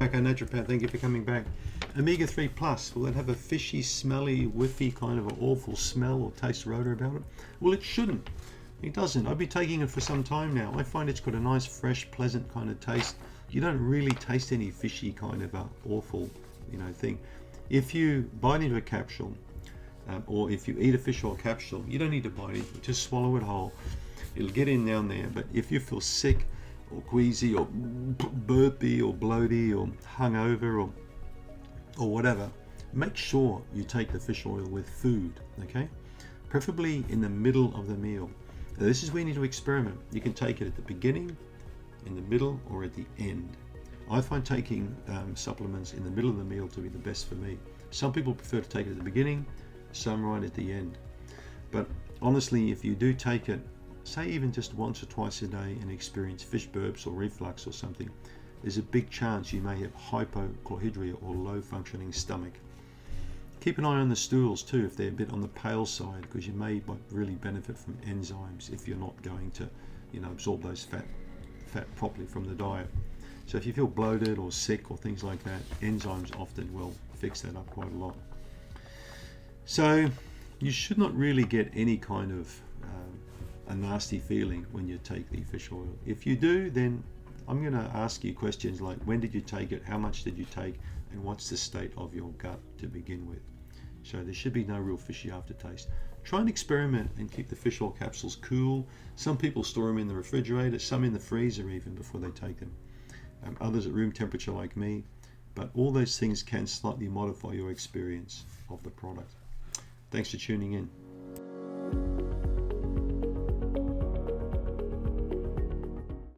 back, our naturopath. Thank you for coming back. Omega-3 Plus, will it have a fishy, smelly, whiffy kind of an awful smell or taste or odor about it? Well, it shouldn't. It doesn't. I've been taking it for some time now. I find it's got a nice, fresh, pleasant kind of taste. You don't really taste any fishy kind of awful, thing. If you bite into a capsule, or if you eat a fish oil capsule, you don't need to bite it. Just swallow it whole. It'll get in down there. But if you feel sick or queasy or burpy or bloaty or hungover or whatever, make sure you take the fish oil with food, okay? Preferably in the middle of the meal. Now, this is where you need to experiment. You can take it at the beginning, in the middle, or at the end. I find taking supplements in the middle of the meal to be the best for me. Some people prefer to take it at the beginning, some right at the end. But honestly, if you do take it, say even just once or twice a day, and experience fish burps or reflux or something, there's a big chance you may have hypochlorhydria or low functioning stomach. Keep an eye on the stools too if they're a bit on the pale side, because you may really benefit from enzymes if you're not going to absorb those fat properly from the diet. So if you feel bloated or sick or things like that, enzymes often will fix that up quite a lot. So you should not really get any kind of a nasty feeling when you take the fish oil. If you do, then I'm going to ask you questions like, when did you take it, how much did you take, and what's the state of your gut to begin with. So there should be no real fishy aftertaste. Try and experiment and keep the fish oil capsules cool. Some people store them in the refrigerator, some in the freezer even before they take them. Others at room temperature like me. But all those things can slightly modify your experience of the product. Thanks for tuning in.